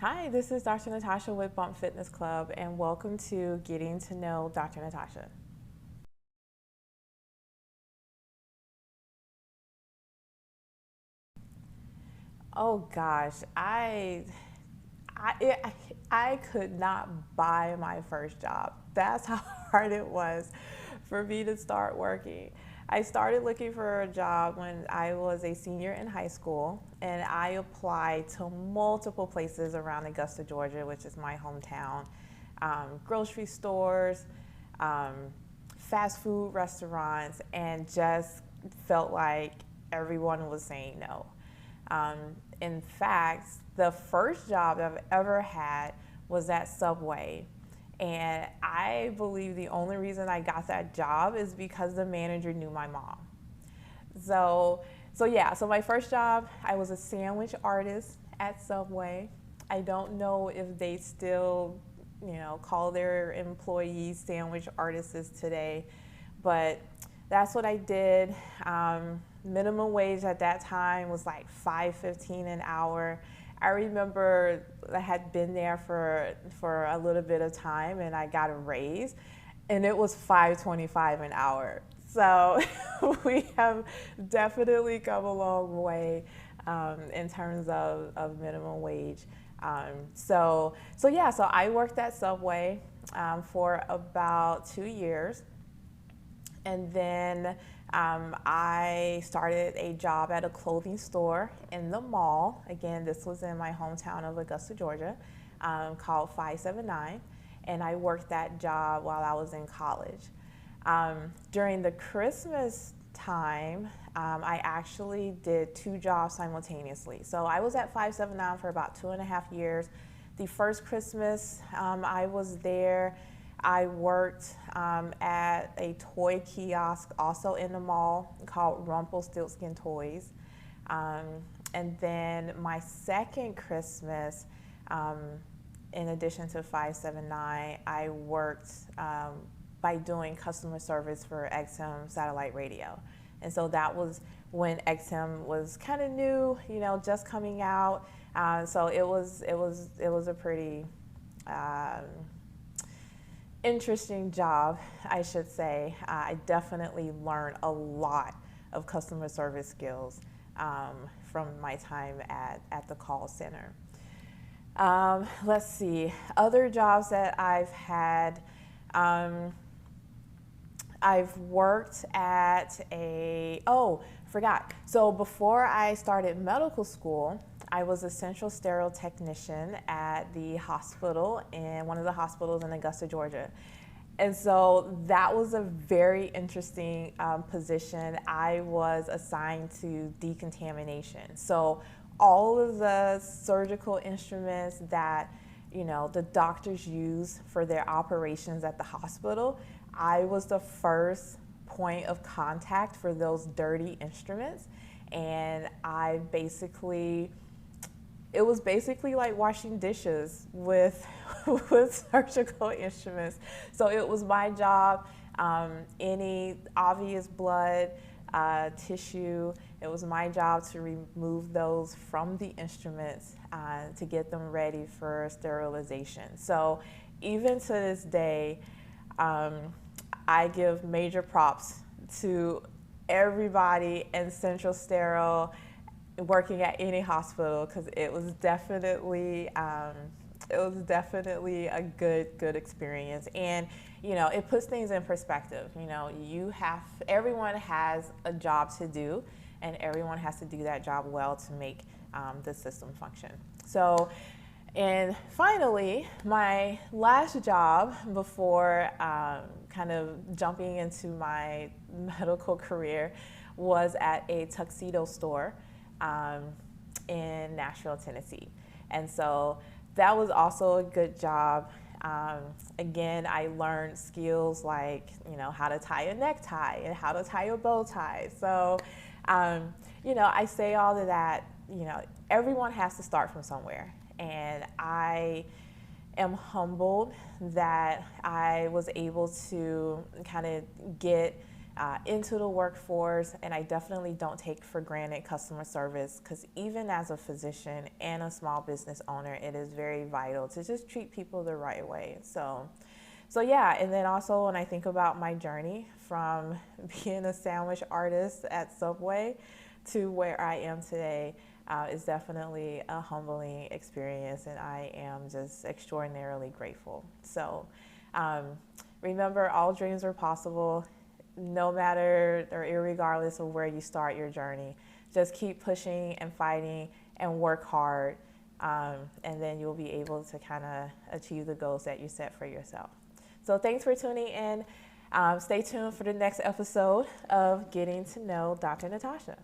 Hi, this is Dr. Natasha with Bump Fitness Club, and welcome to Getting to Know Dr. Natasha. Oh gosh, I, I could not buy my first job. That's how hard it was for me to start working. I started looking for a job when I was a senior in high school, and I applied to multiple places around Augusta, Georgia, which is my hometown. Grocery stores, um, fast food restaurants, and just felt like everyone was saying no. Um, in fact, the first job I've ever had was at Subway. And I believe the only reason I got that job is because the manager knew my mom. So, so my first job, I was a sandwich artist at Subway. I don't know if they still, call their employees sandwich artists today, but that's what I did. Minimum wage at that time was like $5.15 an hour. I remember I had been there for a little bit of time, and I got a raise, and it was $5.25 an hour. So we have definitely come a long way in terms of minimum wage. So I worked at Subway for about 2 years. And then I started a job at a clothing store in the mall. Again, this was in my hometown of Augusta, Georgia, called 579. And I worked that job while I was in college. During the Christmas time, I actually did 2 jobs simultaneously. So I was at 579 for about 2.5 years. The first Christmas I was there, I worked at a toy kiosk also in the mall called Rumpelstiltskin Toys. And then my second Christmas, in addition to 579, I worked by doing customer service for XM satellite radio. And so that was when XM was kind of new, just coming out. So it was a pretty interesting job, I should say. I definitely learned a lot of customer service skills from my time at the call center. Let's see, other jobs that I've had. I've worked at forgot. So before I started medical school, I was a central sterile technician at the hospital, in one of the hospitals in Augusta, Georgia. And so that was a very interesting position. I was assigned to decontamination. So all of the surgical instruments that the doctors use for their operations at the hospital, I was the first point of contact for those dirty instruments. And it was basically like washing dishes with with surgical instruments. So it was my job. Any obvious blood, tissue, it was my job to remove those from the instruments to get them ready for sterilization. So even to this day, I give major props to everybody in Central Sterile working at any hospital, because it was definitely a good experience. And it puts things in perspective. Everyone has a job to do, and everyone has to do that job well to make the system function. So, and finally, my last job before kind of jumping into my medical career was at a Tuxedo Store in Nashville, Tennessee. And so that was also a good job. Again, I learned skills like, how to tie a necktie and how to tie a bow tie. So, I say all of that, everyone has to start from somewhere. And I am humbled that I was able to kind of get into the workforce, and I definitely don't take for granted customer service, because even as a physician and a small business owner, it is very vital to just treat people the right way. So yeah, and then also when I think about my journey from being a sandwich artist at Subway to where I am today, is definitely a humbling experience, and I am just extraordinarily grateful. So remember, all dreams are possible, no matter or irregardless of where you start your journey. Just keep pushing and fighting and work hard, and then you'll be able to kind of achieve the goals that you set for yourself. So thanks for tuning in. Stay tuned for the next episode of Getting to Know Dr. Natasha.